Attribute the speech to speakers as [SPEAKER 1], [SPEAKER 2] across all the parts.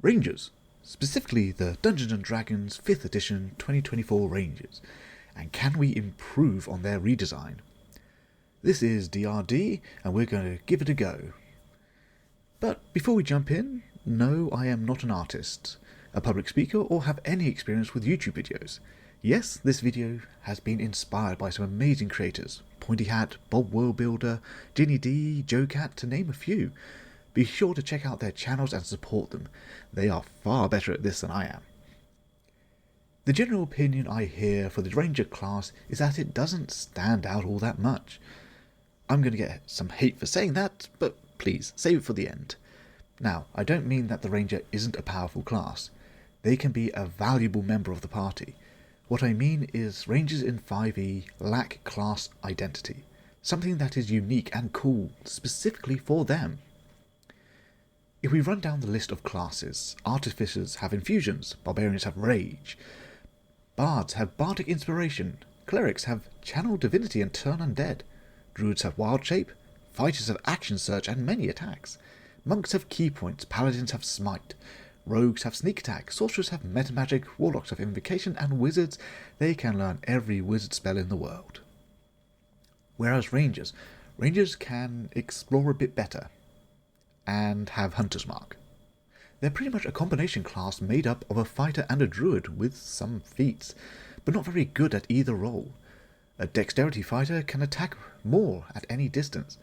[SPEAKER 1] Rangers, specifically the Dungeons & Dragons 5th edition 2024 Rangers, and can we improve on their redesign? This is DRD, and we're going to give it a go. But before we jump in, no, I am not an artist, a public speaker, or have any experience with YouTube videos. Yes, this video has been inspired by some amazing creators, Pointy Hat, Bob Worldbuilder, Ginny D, Joe Cat, to name a few. Be sure to check out their channels and support them. They are far better at this than I am. The general opinion I hear for the Ranger class is that it doesn't stand out all that much. I'm going to get some hate for saying that, but please, save it for the end. Now, I don't mean that the Ranger isn't a powerful class. They can be a valuable member of the party. What I mean is Rangers in 5e lack class identity, something that is unique and cool specifically for them. If we run down the list of classes, Artificers have Infusions, Barbarians have Rage, Bards have Bardic Inspiration, Clerics have Channel Divinity and Turn Undead, Druids have Wild Shape, Fighters have Action Surge and many attacks, Monks have Key Points, Paladins have Smite, Rogues have Sneak Attack, Sorcerers have Metamagic, Warlocks have Invocation, and Wizards, they can learn every wizard spell in the world. Whereas Rangers can explore a bit better and have Hunter's Mark. They're pretty much a combination class made up of a fighter and a druid with some feats, but not very good at either role. A dexterity fighter can attack more at any distance,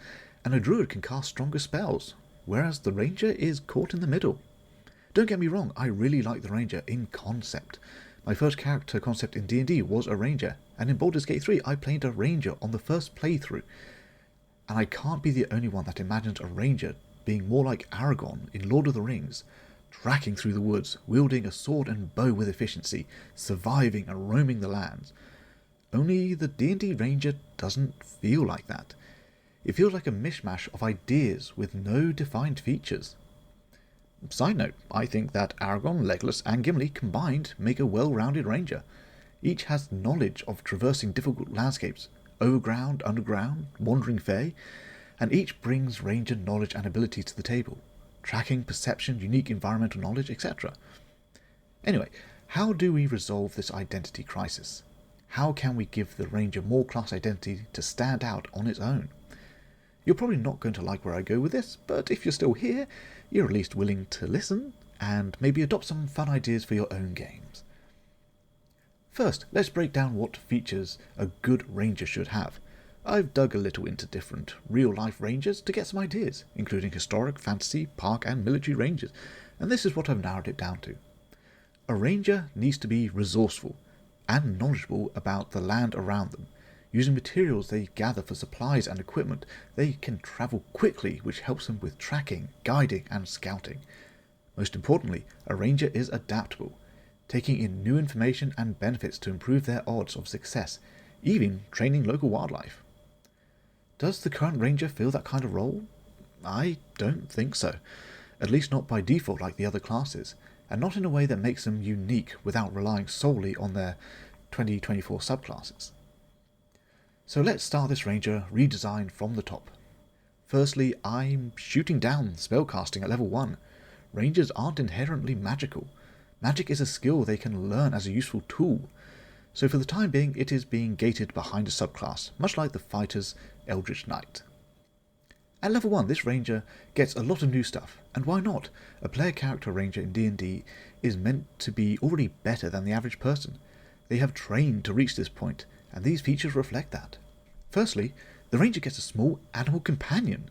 [SPEAKER 1] and a druid can cast stronger spells, whereas the ranger is caught in the middle. Don't get me wrong, I really like the ranger in concept. My first character concept in D&D was a ranger, and in Baldur's Gate 3 I played a ranger on the first playthrough. And I can't be the only one that imagined a ranger being more like Aragorn in Lord of the Rings, tracking through the woods, wielding a sword and bow with efficiency, surviving and roaming the lands. Only the D&D ranger doesn't feel like that. It feels like a mishmash of ideas with no defined features. Side note, I think that Aragorn, Legolas and Gimli combined make a well-rounded ranger. Each has knowledge of traversing difficult landscapes, overground, underground, wandering fae, and each brings ranger knowledge and abilities to the table. Tracking, perception, unique environmental knowledge, etc. Anyway, how do we resolve this identity crisis? How can we give the ranger more class identity to stand out on its own? You're probably not going to like where I go with this, but if you're still here, you're at least willing to listen and maybe adopt some fun ideas for your own games. First, let's break down what features a good ranger should have. I've dug a little into different real-life rangers to get some ideas, including historic, fantasy, park and military rangers, and this is what I've narrowed it down to. A ranger needs to be resourceful and knowledgeable about the land around them. Using materials they gather for supplies and equipment, they can travel quickly, which helps them with tracking, guiding and scouting. Most importantly, a ranger is adaptable, taking in new information and benefits to improve their odds of success, even training local wildlife. Does the current ranger fill that kind of role? I don't think so, at least not by default like the other classes, and not in a way that makes them unique without relying solely on their 2024 subclasses. So let's start this ranger redesign from the top. Firstly, I'm shooting down spellcasting at level 1. Rangers aren't inherently magical. Magic is a skill they can learn as a useful tool. So for the time being, it is being gated behind a subclass, much like the fighter's Eldritch Knight. At level 1, this ranger gets a lot of new stuff, and why not? A player character ranger in D&D is meant to be already better than the average person. They have trained to reach this point, and these features reflect that. Firstly, the ranger gets a small animal companion.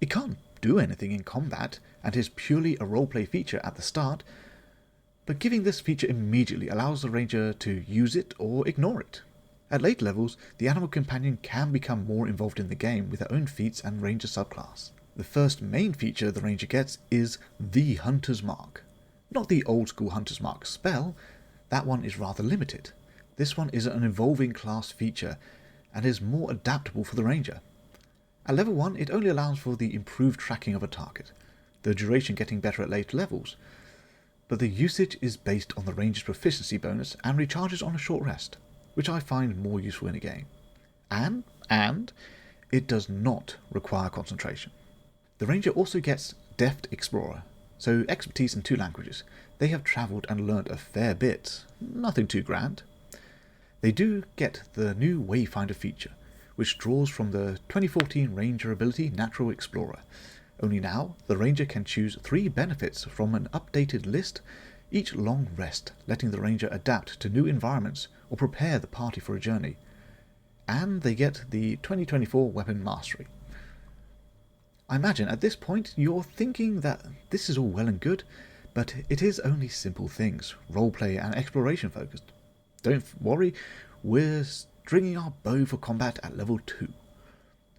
[SPEAKER 1] It can't do anything in combat, and is purely a roleplay feature at the start, but giving this feature immediately allows the ranger to use it or ignore it. At later levels, the animal companion can become more involved in the game with their own feats and ranger subclass. The first main feature the ranger gets is the Hunter's Mark. Not the old school Hunter's Mark spell, that one is rather limited. This one is an evolving class feature and is more adaptable for the ranger. At level 1, it only allows for the improved tracking of a target, the duration getting better at later levels, but the usage is based on the ranger's proficiency bonus and recharges on a short rest, which I find more useful in a game. And it does not require concentration. The ranger also gets Deft Explorer, so expertise in 2 languages. They have travelled and learnt a fair bit, nothing too grand. They do get the new Wayfinder feature, which draws from the 2014 Ranger ability Natural Explorer. Only now, the Ranger can choose 3 benefits from an updated list each long rest, letting the Ranger adapt to new environments or prepare the party for a journey. And they get the 2024 Weapon Mastery. I imagine at this point you're thinking that this is all well and good, but it is only simple things, roleplay and exploration focused. Don't worry, we're stringing our bow for combat at level 2.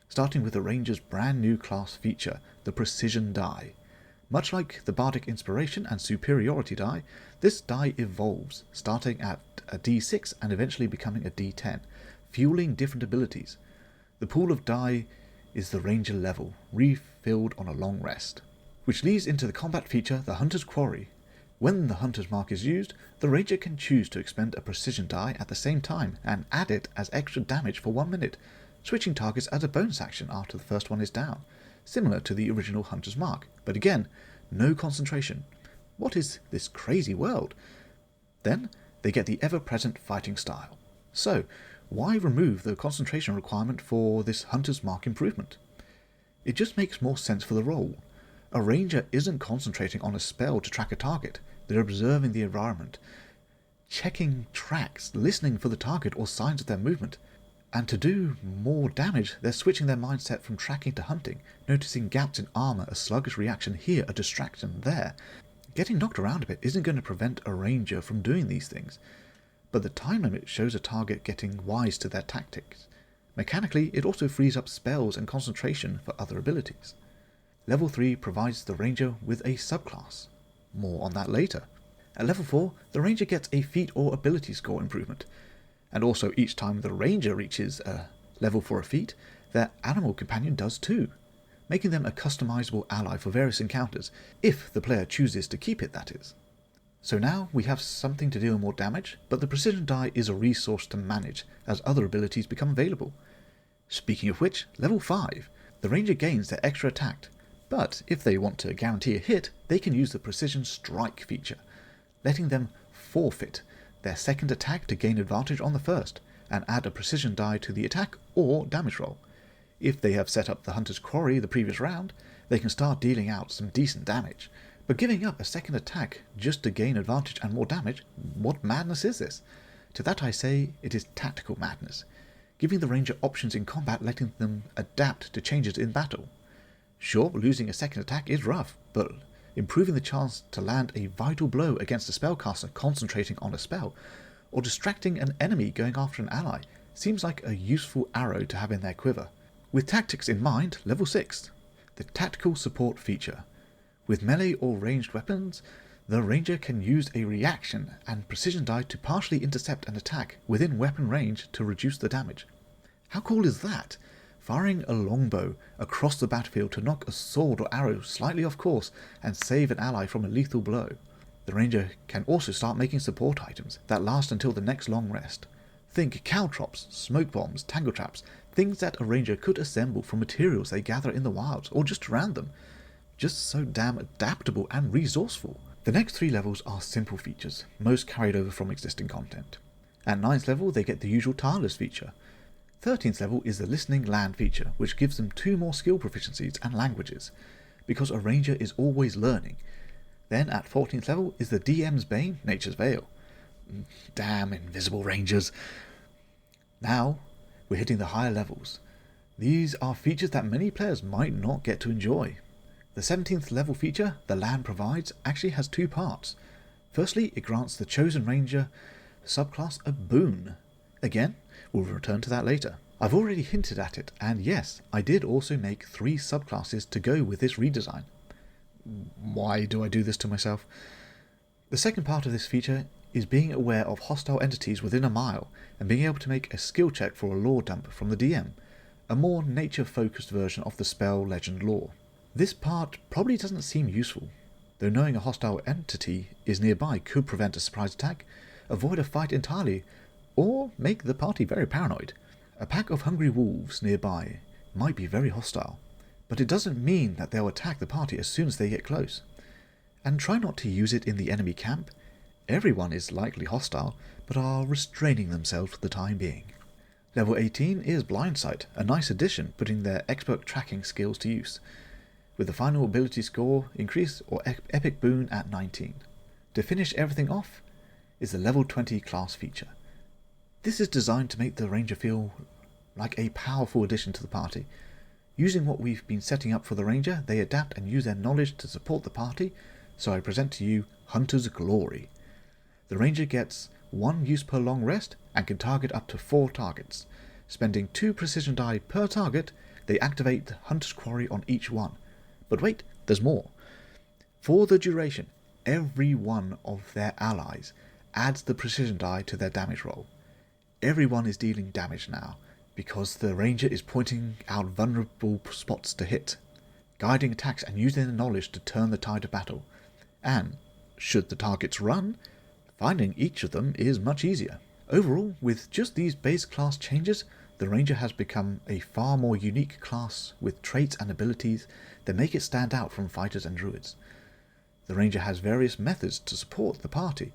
[SPEAKER 1] Starting with the Ranger's brand new class feature, the Precision Die. Much like the Bardic Inspiration and Superiority die, this die evolves, starting at a D6 and eventually becoming a D10, fueling different abilities. The pool of die is the Ranger level, refilled on a long rest. Which leads into the combat feature, the Hunter's Quarry. When the Hunter's Mark is used, the Ranger can choose to expend a Precision die at the same time and add it as extra damage for 1 minute, switching targets as a bonus action after the first one is down, similar to the original Hunter's Mark, but again, no concentration. What is this crazy world? Then, they get the ever-present fighting style. So, why remove the concentration requirement for this Hunter's Mark improvement? It just makes more sense for the role. A Ranger isn't concentrating on a spell to track a target, they're observing the environment, checking tracks, listening for the target or signs of their movement. And to do more damage, they're switching their mindset from tracking to hunting, noticing gaps in armor, a sluggish reaction here, a distraction there. Getting knocked around a bit isn't going to prevent a Ranger from doing these things, but the time limit shows a target getting wise to their tactics. Mechanically, it also frees up spells and concentration for other abilities. Level 3 provides the Ranger with a subclass. More on that later. At level 4, the Ranger gets a feat or ability score improvement, and also each time the Ranger reaches a level for a feat, their animal companion does too, making them a customizable ally for various encounters, if the player chooses to keep it, that is. So now we have something to deal more damage, but the Precision Die is a resource to manage as other abilities become available. Speaking of which, level 5, the Ranger gains their extra attack, but if they want to guarantee a hit, they can use the Precision Strike feature, letting them forfeit their second attack to gain advantage on the first, and add a precision die to the attack or damage roll. If they have set up the Hunter's Quarry the previous round, they can start dealing out some decent damage. But giving up a second attack just to gain advantage and more damage, what madness is this? To that I say, it is tactical madness, giving the Ranger options in combat, letting them adapt to changes in battle. Sure, losing a second attack is rough, but improving the chance to land a vital blow against a spellcaster concentrating on a spell, or distracting an enemy going after an ally, seems like a useful arrow to have in their quiver. With tactics in mind, level 6, the Tactical Support feature. With melee or ranged weapons, the Ranger can use a reaction and precision die to partially intercept an attack within weapon range to reduce the damage. How cool is that? Firing a longbow across the battlefield to knock a sword or arrow slightly off course and save an ally from a lethal blow. The Ranger can also start making support items that last until the next long rest. Think caltrops, smoke bombs, tangle traps, things that a Ranger could assemble from materials they gather in the wilds or just around them. Just so damn adaptable and resourceful. The next 3 levels are simple features, most carried over from existing content. At 9th level they get the usual Tireless feature. 13th level is the Listening Land feature, which gives them 2 more skill proficiencies and languages, because a Ranger is always learning. Then at 14th level is the DM's Bane, Nature's Veil. Damn invisible Rangers. Now we're hitting the higher levels. These are features that many players might not get to enjoy. The 17th level feature, the Land Provides, actually has 2 parts. Firstly, it grants the Chosen Ranger subclass a boon. Again, we'll return to that later. I've already hinted at it, and yes, I did also make 3 subclasses to go with this redesign. Why do I do this to myself? The second part of this feature is being aware of hostile entities within a mile, and being able to make a skill check for a lore dump from the DM, a more nature-focused version of the spell legend lore. This part probably doesn't seem useful, though knowing a hostile entity is nearby could prevent a surprise attack, avoid a fight entirely, or make the party very paranoid. A pack of hungry wolves nearby might be very hostile, but it doesn't mean that they'll attack the party as soon as they get close. And try not to use it in the enemy camp. Everyone is likely hostile, but are restraining themselves for the time being. Level 18 is Blindsight, a nice addition putting their expert tracking skills to use, with the final ability score increase or epic boon at 19. To finish everything off is the level 20 class feature. This is designed to make the Ranger feel like a powerful addition to the party. Using what we've been setting up for the Ranger, they adapt and use their knowledge to support the party, so I present to you Hunter's Glory. The Ranger gets 1 use per long rest and can target up to 4 targets. Spending 2 precision die per target, they activate the Hunter's Quarry on each one. But wait, there's more. For the duration, every one of their allies adds the precision die to their damage roll. Everyone is dealing damage now, because the Ranger is pointing out vulnerable spots to hit, guiding attacks and using their knowledge to turn the tide of battle. And, should the targets run, finding each of them is much easier. Overall, with just these base class changes, the Ranger has become a far more unique class with traits and abilities that make it stand out from fighters and druids. The Ranger has various methods to support the party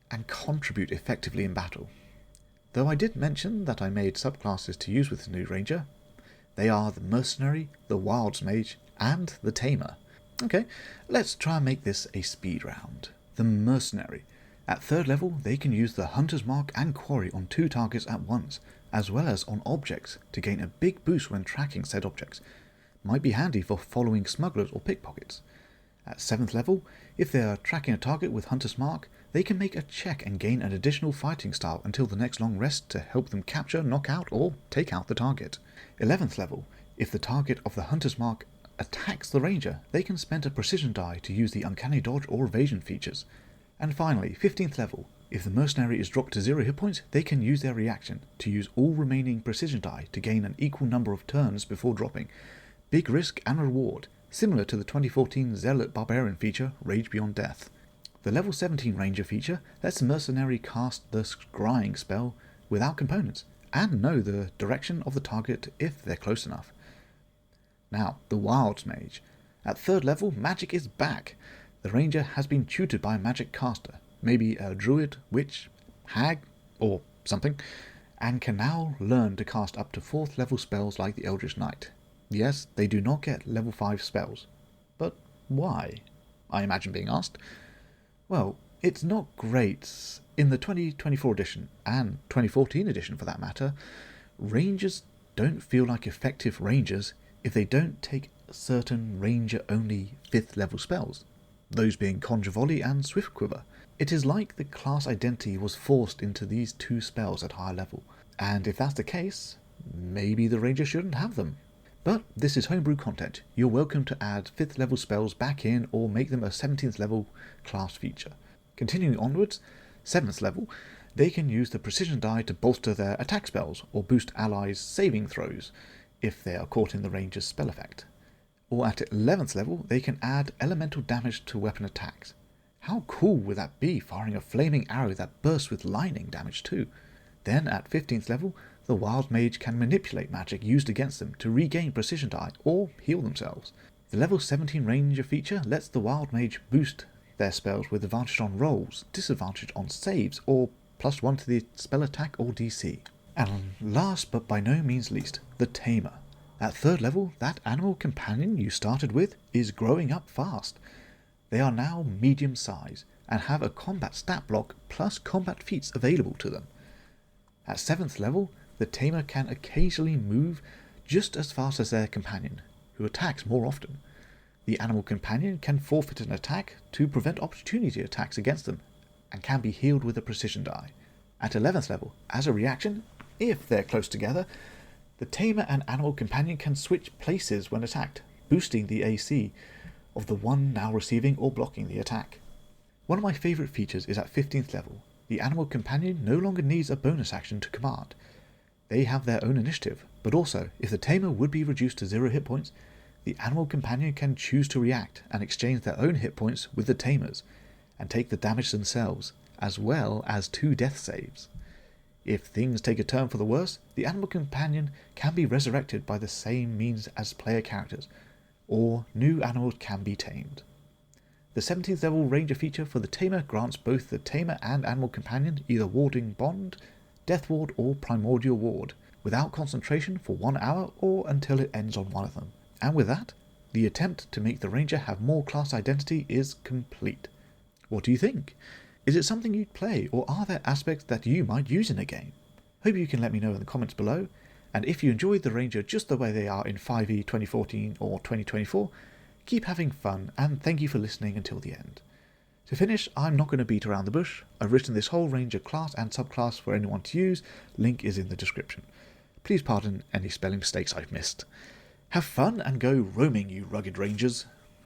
[SPEAKER 1] and contribute effectively in battle. Though I did mention that I made subclasses to use with the new Ranger. They are the Mercenary, the Wilds Mage, and the Tamer. Okay, let's try and make this a speed round. The Mercenary. At 3rd level, they can use the Hunter's Mark and Quarry on 2 targets at once, as well as on objects to gain a big boost when tracking said objects. Might be handy for following smugglers or pickpockets. At 7th level, if they are tracking a target with Hunter's Mark, they can make a check and gain an additional fighting style until the next long rest to help them capture, knock out, or take out the target. 11th level, if the target of the Hunter's Mark attacks the Ranger, they can spend a precision die to use the Uncanny Dodge or Evasion features. And finally, 15th level, if the Mercenary is dropped to 0 hit points, they can use their reaction to use all remaining precision die to gain an equal number of turns before dropping. Big risk and reward, similar to the 2014 Zealot Barbarian feature, Rage Beyond Death. The level 17 Ranger feature lets the Mercenary cast the Scrying spell without components, and know the direction of the target if they're close enough. Now, the Wilds Mage. At 3rd level, magic is back. The Ranger has been tutored by a magic caster, maybe a druid, witch, hag, or something, and can now learn to cast up to 4th level spells like the Eldritch Knight. Yes, they do not get level 5 spells. But why? I imagine being asked. Well, it's not great. In the 2024 edition, and 2014 edition for that matter, Rangers don't feel like effective Rangers if they don't take certain Ranger-only 5th level spells, those being Conjure Volley and Swift Quiver. It is like the class identity was forced into these 2 spells at higher level, and if that's the case, maybe the Ranger shouldn't have them. But this is homebrew content. You're welcome to add 5th level spells back in or make them a 17th level class feature. Continuing onwards, 7th level, they can use the precision die to bolster their attack spells or boost allies' saving throws if they are caught in the Ranger's spell effect. Or at 11th level, they can add elemental damage to weapon attacks. How cool would that be, firing a flaming arrow that bursts with lightning damage too? Then at 15th level, the Wild Mage can manipulate magic used against them to regain precision die or heal themselves. The level 17 Ranger feature lets the Wild Mage boost their spells with advantage on rolls, disadvantage on saves, or +1 to the spell attack or DC. And last but by no means least, the Tamer. At 3rd level, that animal companion you started with is growing up fast. They are now medium size and have a combat stat block plus combat feats available to them. At 7th level, the Tamer can occasionally move just as fast as their companion, who attacks more often. The animal companion can forfeit an attack to prevent opportunity attacks against them, and can be healed with a precision die. At 11th level, as a reaction, if they're close together, the Tamer and animal companion can switch places when attacked, boosting the AC of the one now receiving or blocking the attack. One of my favourite features is at 15th level. The animal companion no longer needs a bonus action to command. They have their own initiative, but also, if the Tamer would be reduced to 0 hit points, the animal companion can choose to react and exchange their own hit points with the Tamer's, and take the damage themselves, as well as 2 death saves. If things take a turn for the worse, the animal companion can be resurrected by the same means as player characters, or new animals can be tamed. The 17th level Ranger feature for the Tamer grants both the Tamer and Animal Companion either Warding Bond, Death Ward or Primordial Ward, without concentration for 1 hour or until it ends on one of them. And with that, the attempt to make the Ranger have more class identity is complete. What do you think? Is it something you'd play, or are there aspects that you might use in a game? Hope you can let me know in the comments below, and if you enjoyed the Ranger just the way they are in 5e 2014 or 2024, keep having fun, and thank you for listening until the end. To finish, I'm not going to beat around the bush. I've written this whole Ranger class and subclass for anyone to use. Link is in the description. Please pardon any spelling mistakes I've missed. Have fun and go roaming, you rugged Rangers.